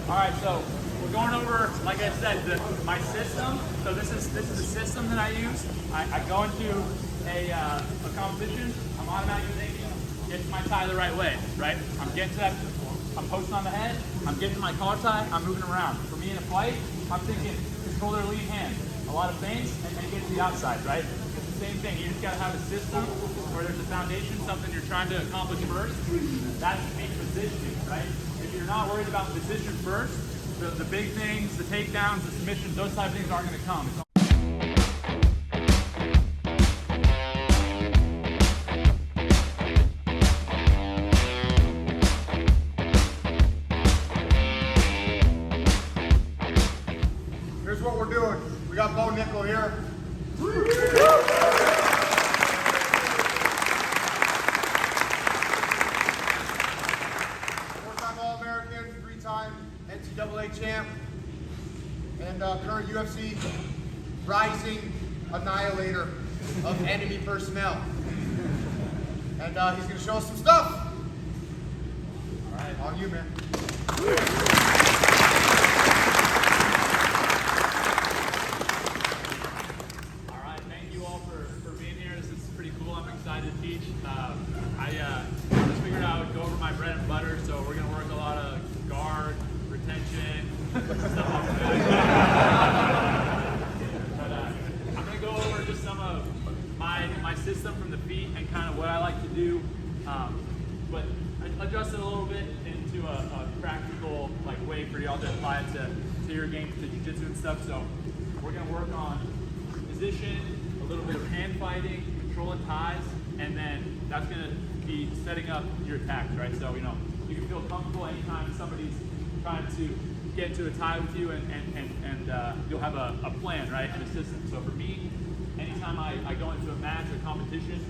All right, so we're going over, like I said, my system. So this is the system that I use. I go into a competition. I'm automatically thinking, get my tie the right way, right? I'm getting to that. I'm posting on the head. I'm getting to my collar tie. I'm moving around. For me in a fight, I'm thinking control their lead hand. A lot of feints and get to the outside, right? It's the same thing. You just got to have a system where there's a foundation, something you're trying to accomplish first. That should be positioning, right? If you're not worried about position first, the big things, the takedowns, the submissions, those type of things aren't going to come. Here's what we're doing. We got Bo Nickal here. Four-time All-American, three-time NCAA champ, and current UFC rising annihilator of enemy personnel. And he's going to show us some stuff. All right, on you, man. To teach. I just figured I would go over my bread and butter, so we're going to work a lot of guard, retention, stuff like that. But I'm going to go over just some of my system from the feet and kind of what I like to do, but I adjust it a little bit into a practical way for y'all to apply it to your game, to jiu-jitsu and stuff. So we're going to work on position, a little bit of hand fighting, controlling ties, and then that's going to be setting up your attacks, right? So, you can feel comfortable anytime somebody's trying to get into a tie with you, and you'll have a plan, right, and a system. So for me, anytime I go into a match or competition,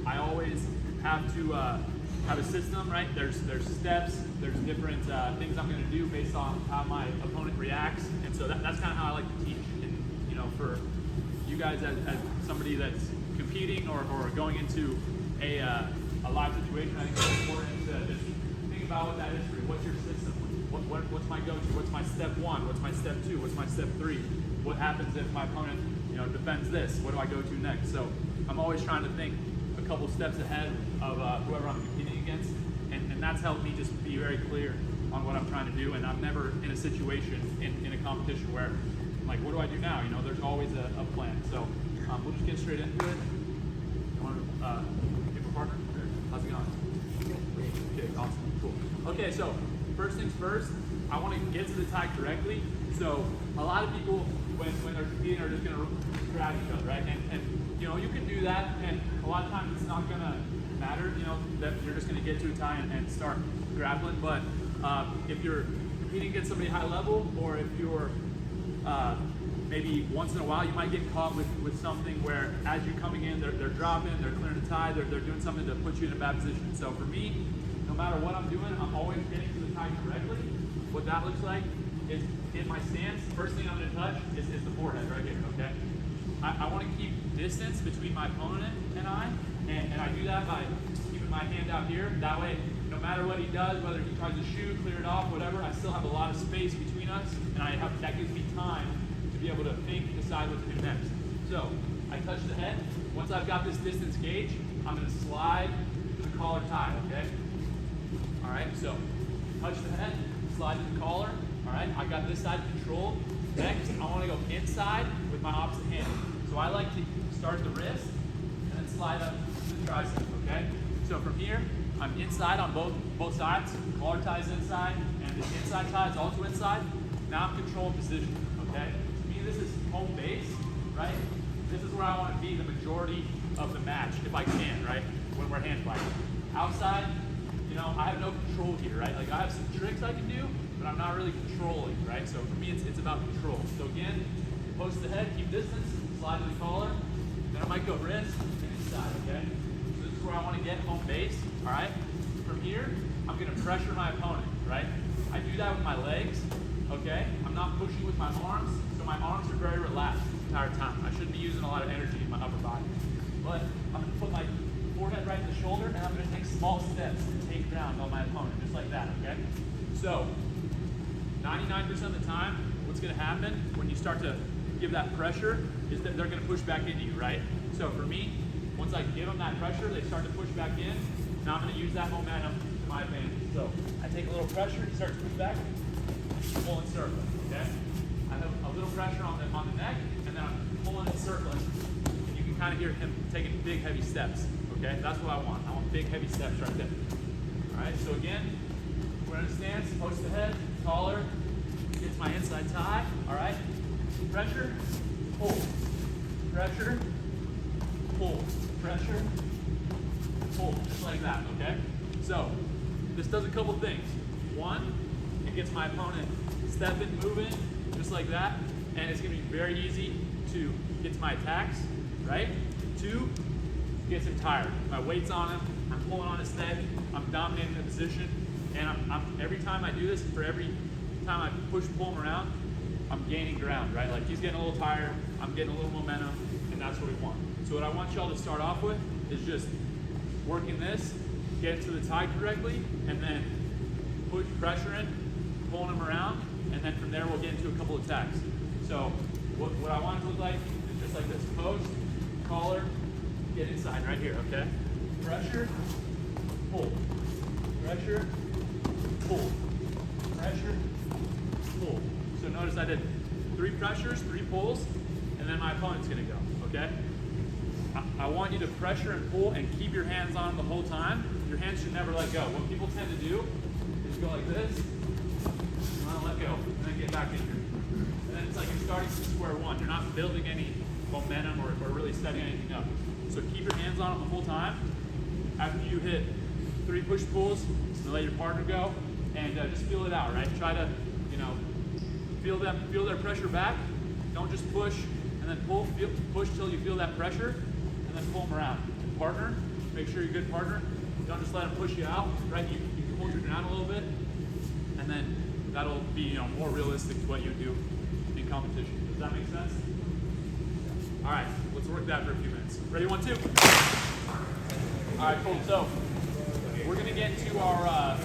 I always have to have a system, right? There's steps, there's different things I'm going to do based on how my opponent reacts, and so that's kind of how I like to teach. And for you guys as somebody that's competing or going into a live situation, I think it's important to just think about what that is for you. What's your system? What's my go-to? What's my step one? What's my step two? What's my step three? What happens if my opponent, defends this? What do I go to next? So I'm always trying to think a couple steps ahead of whoever I'm competing against, and that's helped me just be very clear on what I'm trying to do. And I'm never in a situation in a competition where I'm like, what do I do now? There's always a plan. So we'll just get straight into it. You want to give a partner? How's it going? Okay, awesome, cool. Okay, so first things first, I want to get to the tie correctly. So a lot of people, when they're competing, are just going to grab each other, right? And you can do that, and a lot of times it's not going to matter, that you're just going to get to a tie and start grappling. But if you're competing against somebody high level, or if you're maybe once in a while you might get caught with something where as you're coming in, they're dropping, they're clearing the tie, they're doing something to put you in a bad position. So for me, no matter what I'm doing, I'm always getting to the tie correctly. What that looks like is in my stance, first thing I'm going to touch is the forehead right here, okay? I want to keep distance between my opponent and I, and I do that by keeping my hand out here. That way, no matter what he does, whether he tries to shoot, clear it off, whatever, I still have a lot of space between us, and that gives me time to be able to think, decide what to do next. So I touch the head. Once I've got this distance gauge, I'm going to slide to the collar tie, okay? All right, so touch the head, slide to the collar. All right, I got this side controlled. Next, I want to go inside with my opposite hand. So I like to start the wrist and then slide up to the tricep, okay? So from here, I'm inside on both sides. Collar tie is inside, and the inside tie is also inside. Now I'm controlling position, okay? To me, this is home base, right? This is where I want to be the majority of the match, if I can, right? When we're hand fighting. Outside, I have no control here, right? I have some tricks I can do, but I'm not really controlling, right? So for me, it's about control. So again, post the head, keep distance, slide to the collar, then I might go wrist and inside, okay? So this is where I want to get home base, all right? From here, I'm going to pressure my opponent, right? I do that with my legs, okay? I'm not pushing with my arms, so my arms are very relaxed the entire time. I shouldn't be using a lot of energy in my upper body. But I'm going to put my forehead right in the shoulder, and I'm going to take small steps to take down on my opponent, just like that, okay? So 99% of the time, what's gonna happen when you start to give that pressure is that they're gonna push back into you, right? So for me, once I give them that pressure, they start to push back in. Now I'm gonna use that momentum to my advantage. So I take a little pressure, he starts to push back, pull and circle, okay? I have a little pressure on the neck, and then I'm pulling and circling. And you can kind of hear him taking big, heavy steps, okay? That's what I want. I want big, heavy steps right there. All right, so again, we're in a stance, post the head, collar, gets my inside tie, all right? Pressure, pull, pressure, pull, pressure, pull, just like that, okay? So, this does a couple things. One, it gets my opponent stepping, moving, just like that, and it's gonna be very easy to get to my attacks, right? Two, gets him tired. My weight's on him, I'm pulling on his neck, I'm dominating the position, and I'm every time I do this, for every time I push, pull him around, I'm gaining ground, right? Like he's getting a little tired, I'm getting a little momentum, and that's what we want. So what I want y'all to start off with is just working this, get to the tie correctly, and then push pressure in, pulling him around, and then from there we'll get into a couple attacks. So what I want it to look like is just like this. Post, collar, get inside right here, okay? Pressure, pull, pressure, pull, pressure, pull. So notice I did 3 pressures, 3 pulls, and then my opponent's gonna go, okay? I want you to pressure and pull and keep your hands on them the whole time. Your hands should never let go. What people tend to do is go like this, you wanna let go, and then get back in here. And then it's like you're starting from square one. You're not building any momentum or really setting anything up. So keep your hands on them the whole time. After you hit 3 push-pulls, let your partner go, and just feel it out, right? Try to, feel their pressure back. Don't just push and then pull. Push till you feel that pressure, and then pull them around. And partner, make sure you're a good partner. Don't just let them push you out, right? You can hold your ground a little bit, and then that'll be more realistic to what you do in competition. Does that make sense? All right, let's work that for a few minutes. Ready, 1, 2. All right, cool. So we're gonna get into our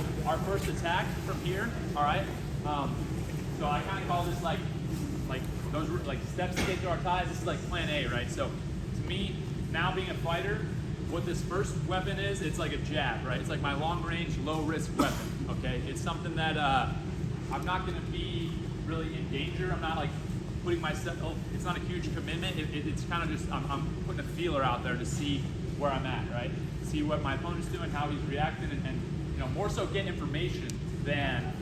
first attack from here. All right. So I kind of call this like those like steps to get to our ties. This is like plan A, right? So to me, now being a fighter, what this first weapon is, it's like a jab, right? It's like my long-range, low-risk weapon. Okay, it's something that I'm not gonna be really in danger. I'm not like putting myself. It's not a huge commitment. It's kind of just I'm putting a feeler out there to see where I'm at, right? See what my opponent's doing, how he's reacting, and more so get information than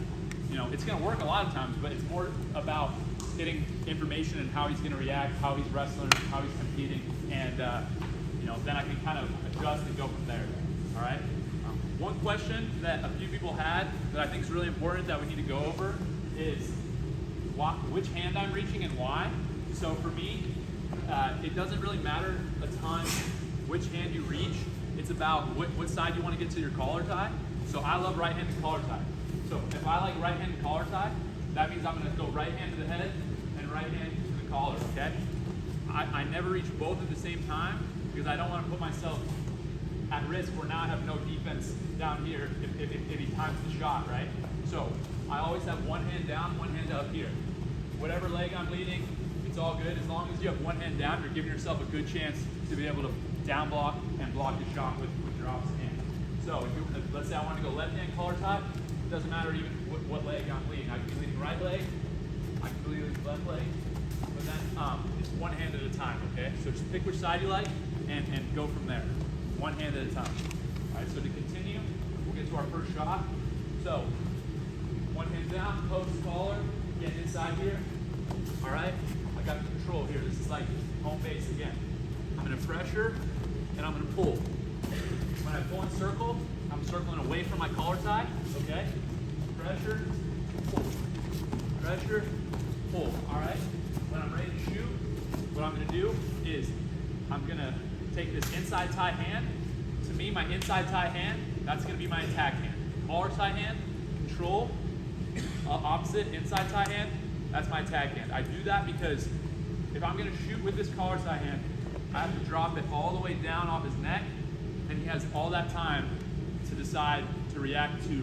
it's going to work a lot of times, but it's more about getting information and how he's going to react, how he's wrestling, how he's competing, and then I can kind of adjust and go from there. All right. One question that a few people had that I think is really important that we need to go over is which hand I'm reaching and why. So for me, it doesn't really matter a ton which hand you reach. It's about what side you want to get to your collar tie. So I love right-handed collar tie. So if I like right-handed collar tie, that means I'm going to go right hand to the head and right hand to the collar, okay? I never reach both at the same time because I don't want to put myself at risk where now I have no defense down here if he times the shot, right? So I always have one hand down, one hand up here. Whatever leg I'm leading, it's all good. As long as you have one hand down, you're giving yourself a good chance to be able to down block and block the shot with your opposite hand. So if let's say I want to go left hand collar tie, it doesn't matter even what leg I'm leading. I can be leading right leg, I can be leading left leg, but then it's one hand at a time, okay? So just pick which side you like and go from there. One hand at a time. All right, so to continue, we'll get to our first shot. So one hand down, post collar, get inside here. All right, I got the control here. This is like home base again. I'm gonna pressure and I'm gonna pull. When I pull and circle, I'm circling away from my collar tie, okay? Pressure, pull, pressure, pull, all right? When I'm ready to shoot, what I'm gonna do is I'm gonna take this inside tie hand. To me, my inside tie hand, that's gonna be my attack hand. Collar tie hand, control, opposite, inside tie hand, that's my attack hand. I do that because if I'm gonna shoot with this collar tie hand, I have to drop it all the way down off his neck, and he has all that time to decide to react to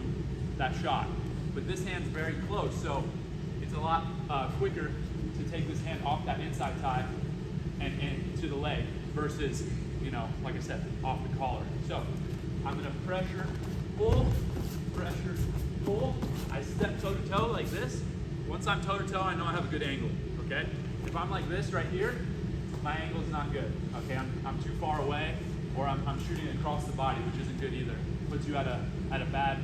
that shot. But this hand's very close, so lot quicker to take this hand off that inside tie and to the leg versus, you know, like I said, off the collar. So I'm gonna pressure, pull, I step toe to toe like this. Once I'm toe to toe, I know I have a good angle, okay? If I'm like this right here, my angle is not good, okay? I'm too far away, or I'm shooting across the body, which isn't good either. Puts you at a bad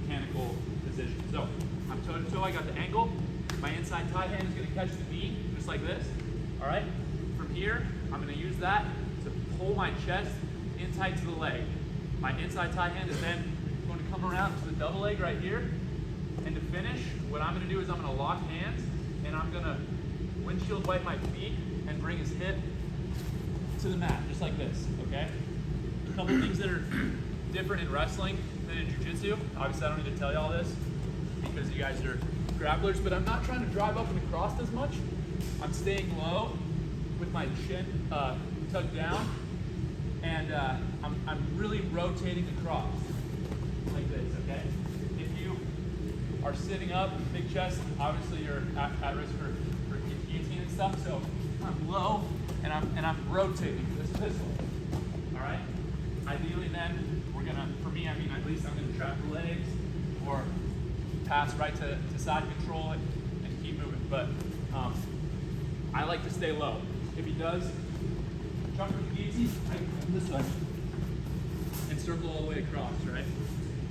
mechanical position. So I'm toe to toe, I got the angle. My inside tie hand is gonna catch the knee, just like this, all right? From here, I'm gonna use that to pull my chest in tight to the leg. My inside tie hand is then going to come around to the double leg right here. And to finish, what I'm gonna do is I'm gonna lock hands and I'm gonna windshield wipe my feet and bring his hip to the mat, just like this, okay? A couple things that are different in wrestling than in jiu-jitsu. Obviously, I don't need to tell you all this because you guys are grapplers, but I'm not trying to drive up and across as much. I'm staying low with my chin tucked down, and I'm really rotating across like this, okay? If you are sitting up, big chest, obviously you're at risk for guillotine and stuff, so I'm low and I'm rotating this way, all right? Ideally then, we're gonna, for me, I mean, at least I'm gonna trap the legs or pass right to side control it and keep moving, but I like to stay low. If he does jump with the guillotine, I can come this way and circle all the way across, right?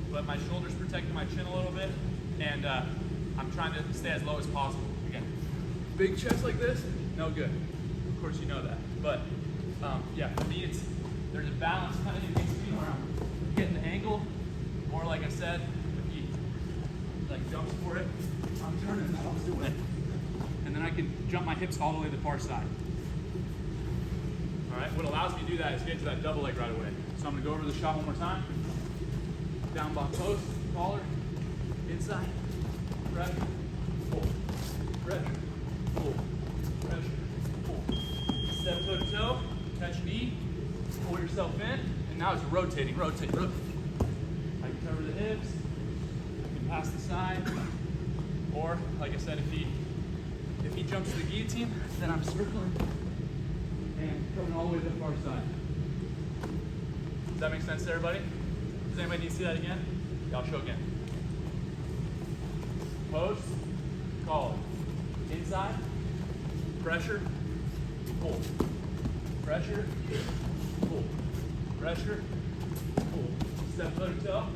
But my shoulders protecting my chin a little bit, and I'm trying to stay as low as possible. Again, big chest like this, no good. Of course you know that. But yeah, for me there's a balance kind of in between where I'm getting the angle, or like I said, if he like jumps for it, I'm turning the opposite way. And then I can jump my hips all the way to the far side. All right, what allows me to do that is get to that double leg right away. So I'm gonna go over the shot one more time. Down block post, collar, inside, pressure, pull, pressure, pull, pressure, pull. Step toe to toe, catch knee, pull yourself in, and now it's rotating, rotate, rotate. I can cover the hips, I can pass the side, or like I said, if he jumps to the guillotine, then I'm circling and coming all the way to the far side. Does that make sense to everybody? Does anybody need to see that again? Yeah, I'll show again. Post, collar, inside, pressure, pull, pressure, pull, pressure, pull. Step toe to toe,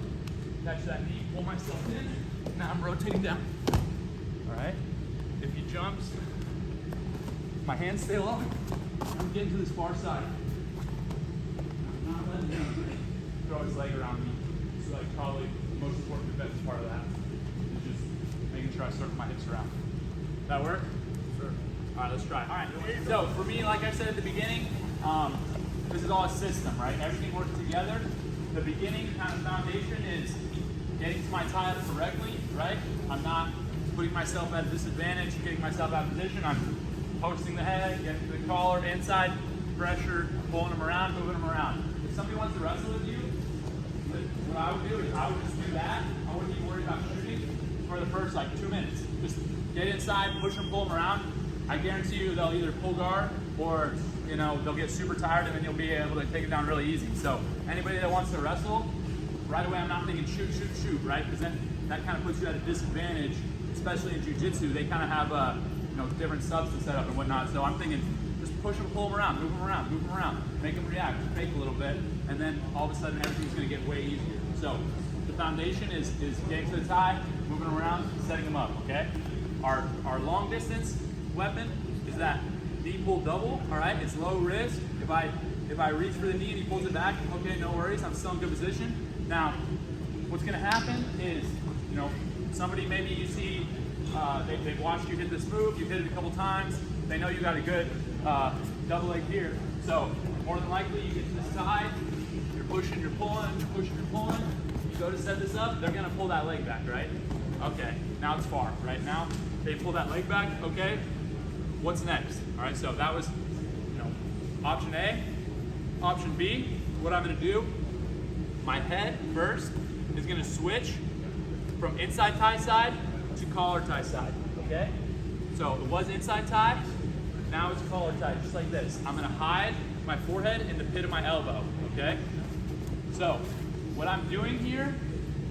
catch that knee, pull myself in. Now I'm rotating down. All right. If he jumps, my hands stay low. I'm getting to this far side. I'm not letting him throw his leg around me. So like probably the most important defensive part of that is just making sure I circle my hips around. That work? Sure. All right, let's try. All right. So for me, like I said at the beginning, this is all a system, right? Everything works together. The beginning kind of foundation is getting to my tie up correctly, right? I'm not putting myself at a disadvantage, getting myself out of position. I'm posting the head, getting to the collar, inside, pressure, pulling them around, moving them around. If somebody wants to wrestle with you, what I would do is I would just do that. I wouldn't even worry about shooting for the first like 2 minutes. Just get inside, push them, pull them around. I guarantee you they'll either pull guard or they'll get super tired, and then you'll be able to take it down really easy. So anybody that wants to wrestle, right away I'm not thinking shoot, right? Because then that kind of puts you at a disadvantage, especially in jiu-jitsu. They kind of have different subs to set up and whatnot. So I'm thinking just push them, pull them around, move them around, make them react, fake a little bit, and then all of a sudden everything's going to get way easier. So the foundation is getting to the tie, moving around, setting them up, okay? Our long distance weapon is that knee pull double, all right? It's low risk. If I reach for the knee and he pulls it back, okay, no worries, I'm still in good position. Now, what's gonna happen is, somebody maybe you see, they've watched you hit this move, you've hit it a couple times, they know you got a good double leg here. So more than likely you get to this tie, you're pushing, you're pulling, you go to set this up, they're gonna pull that leg back, right? Okay, now it's far, right? Now they pull that leg back, okay, what's next? All right, so that was, option A. Option B, what I'm gonna do, my head first is gonna switch from inside tie side to collar tie side, okay? So it was inside tie, now it's collar tie, just like this. I'm gonna hide my forehead in the pit of my elbow, okay? So what I'm doing here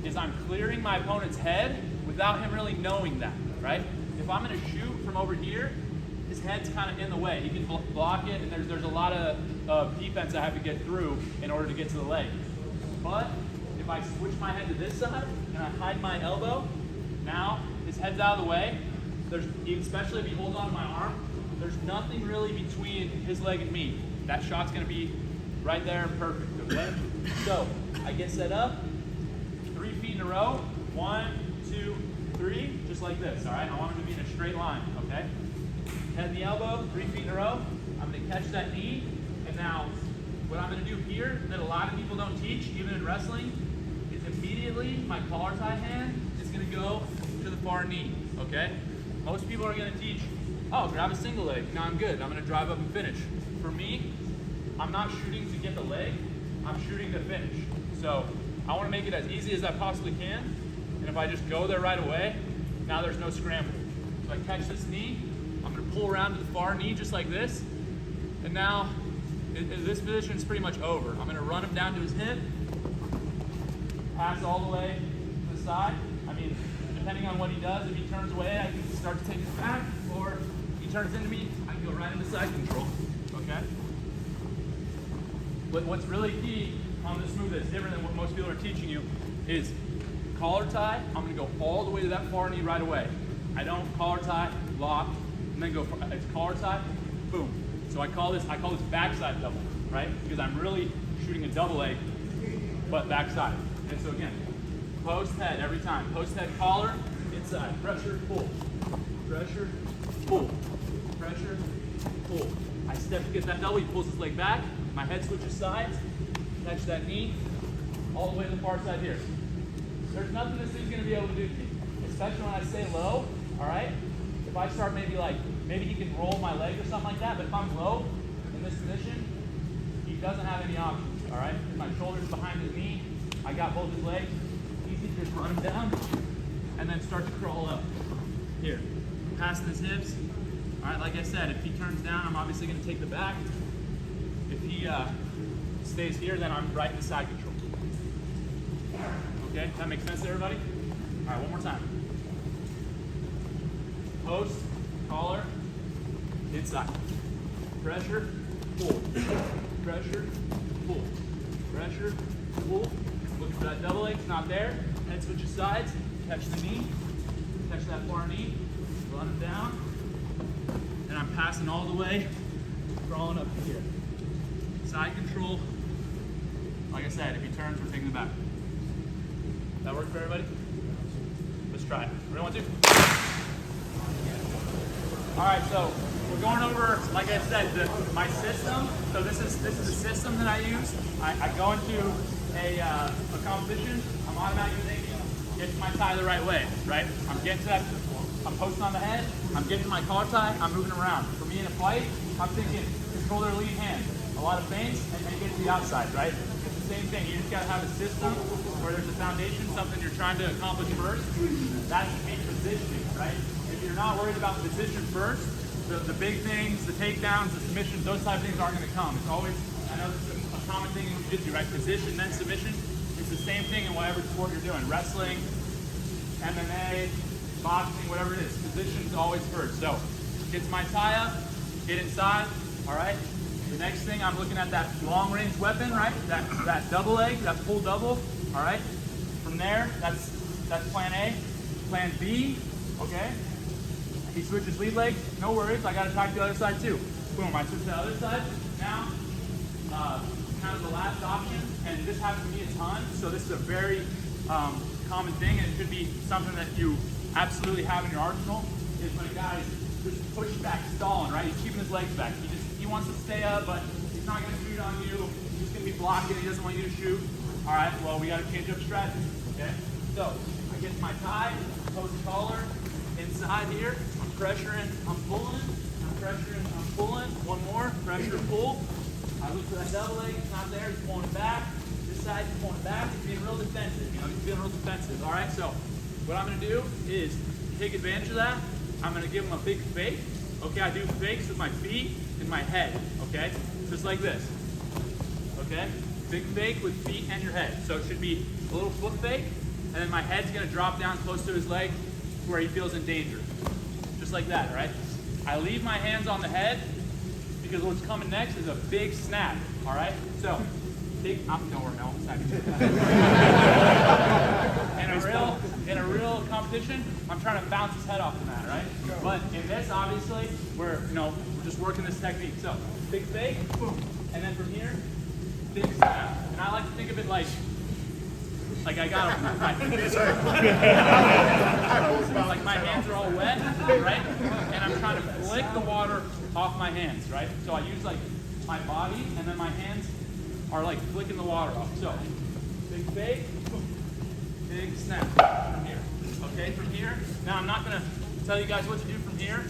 is I'm clearing my opponent's head without him really knowing that, right? If I'm gonna shoot from over here, his head's kind of in the way. He can block it, and there's a lot of defense I have to get through in order to get to the leg. But if I switch my head to this side and I hide my elbow, now his head's out of the way. Especially if he holds on to my arm, there's nothing really between his leg and me. That shot's gonna be right there and perfect, okay? So I get set up, 3 feet in a row, 1, 2, 3, just like this, all right? I want him to be in a straight line, okay? Head and the elbow, 3 feet in a row. I'm gonna catch that knee, and now what I'm gonna do here that a lot of people don't teach, even in wrestling, is immediately my collar tie hand is gonna go to the far knee, okay? Most people are gonna teach, oh, grab a single leg, now I'm good, I'm gonna drive up and finish. For me, I'm not shooting to get the leg, I'm shooting to finish. So I wanna make it as easy as I possibly can, and if I just go there right away, now there's no scramble. So I catch this knee, I'm gonna pull around to the far knee just like this, and now in this position is pretty much over. I'm gonna run him down to his hip, pass all the way to the side. I mean, depending on what he does, if he turns away, I can start to take his back, or if he turns into me, I can go right into side control, okay? But what's really key on this move that's different than what most people are teaching you is collar tie. I'm gonna go all the way to that far knee right away. I don't collar tie, lock, and then go, it's collar tie, boom. So I call this backside double, right? Because I'm really shooting a double leg, but backside. And so again, post head every time. Post head collar, inside, pressure, pull. Pressure, pull. Pressure, pull. I step to get that double, he pulls his leg back, my head switches sides, catch that knee, all the way to the far side here. There's nothing this thing's gonna be able to do to me, especially when I stay low, all right? If I start maybe he can roll my leg or something like that, but if I'm low in this position, he doesn't have any options, all right? My shoulder's behind his knee, I got both his legs, easy to just run him down, and then start to crawl up. Here, past his hips. All right, like I said, if he turns down, I'm obviously gonna take the back. If he stays here, then I'm right in the side control. Okay, that makes sense to everybody? All right, one more time. Post, collar, inside. Pressure, pull. Pressure, pull. Pressure, pull. Look for that double leg, it's not there. Head switches sides, catch the knee, catch that far knee, run him down, and I'm passing all the way, crawling up to here. Side control. Like I said, if he turns, we're taking the back. That work for everybody? Let's try it. Everyone want to? All right, so we're going over, like I said, my system. So this is a system that I use. I go into a competition. I'm automatically thinking, get to my tie the right way, right? I'm getting to that. I'm posting on the head. I'm getting to my collar tie. I'm moving around. For me in a fight, I'm thinking control their lead hand. A lot of feints and get to the outside, right? It's the same thing. You just gotta have a system where there's a foundation, something you're trying to accomplish first. That should be positioning, right? If you're not worried about position first, the big things, the takedowns, the submissions, those type of things aren't gonna come. It's always, I know this is a common thing in jiu-jitsu, right? Position, then submission. It's the same thing in whatever sport you're doing. Wrestling, MMA, boxing, whatever it is. Position's always first. So, get to my tie up, get inside, all right? The next thing, I'm looking at that long range weapon, right? That double leg, that full double, all right? From there, that's plan A. Plan B, okay? He switches lead leg, no worries, I gotta talk to the other side too. Boom, I switch to the other side. Now, kind of the last option, and this happens to me a ton, so this is a very common thing, and it should be something that you absolutely have in your arsenal, is when a guy's just pushing back, stalling, right? He's keeping his legs back. He wants to stay up, but he's not gonna shoot on you. He's gonna be blocking, he doesn't want you to shoot. All right, well, we gotta change up strategy, okay? So, I get to my tie, post collar, inside here, I'm pressuring, I'm pulling, I'm pressuring, I'm pulling, one more, pressure, pull. I look for that double leg, it's not there, he's pulling it back. This side, he's pulling it back, he's being real defensive, he's being real defensive, all right? So, what I'm gonna do is take advantage of that, I'm gonna give them a big fake. Okay, I do fakes with my feet and my head, okay? Just like this, okay? Big fake with feet and your head. So it should be a little foot fake, and then my head's gonna drop down close to his leg to where he feels in danger. Just like that, right? I leave my hands on the head because what's coming next is a big snap, all right? So, big, don't worry, no, in a real competition, I'm trying to bounce his head off the mat, right? But in this, obviously, we're just working this technique. So, big fake, boom, and then from here, big snap. And I like to think of it like I got him. Like my hands are all wet, right? And I'm trying to flick the water off my hands, right? So I use like my body, and then my hands are like flicking the water off. So, big fake, boom, big snap from here. Okay, from here. Now I'm not gonna tell you guys what to do from here,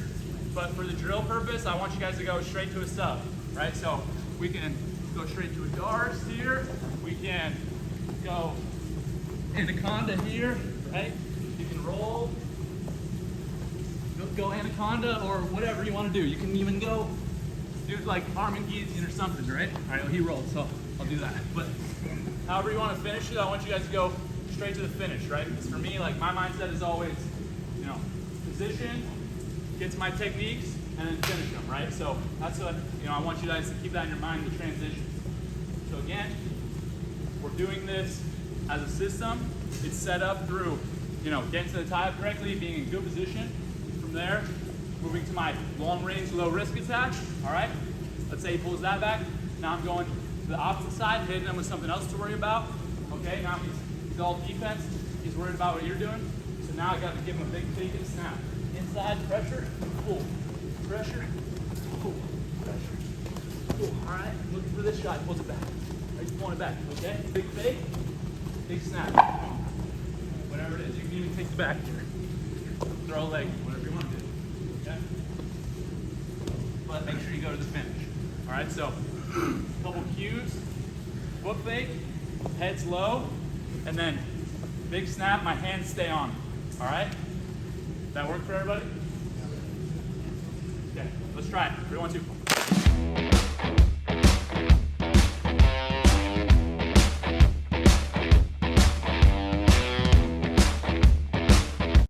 but for the drill purpose, I want you guys to go straight to a sub, right? So we can go straight to a guard here. We can go anaconda here, right? You can roll, go anaconda or whatever you want to do. You can even go do like arm and guillotine or something, right? All right, well, he rolled, so I'll do that. But however you want to finish it, I want you guys to go straight to the finish, right? Because for me, like my mindset is always, position, get to my techniques, and then finish them, right? So that's what, I want you guys to keep that in your mind, the transition. So again, we're doing this as a system. It's set up through, getting to the tie up correctly, being in good position. From there, moving to my long range, low risk attack, all right? Let's say he pulls that back. Now I'm going to the opposite side, hitting him with something else to worry about. Okay, now he's all defense. He's worried about what you're doing. So now I got to give him a big fake and snap. Inside, pressure, pull. Pressure, pull. Pressure, pull. All right, looking for this shot. He pulls it back. Right, he's pulling it back, okay? Big fake, big snap. Whatever it is, you can even take the back here. Throw a leg, whatever you want to do, okay? But make sure you go to the finish. All right, so a couple cues. Foot fake, head's low, and then big snap, my hands stay on. All right? That work for everybody? Okay, let's try it. 3, 1, 2.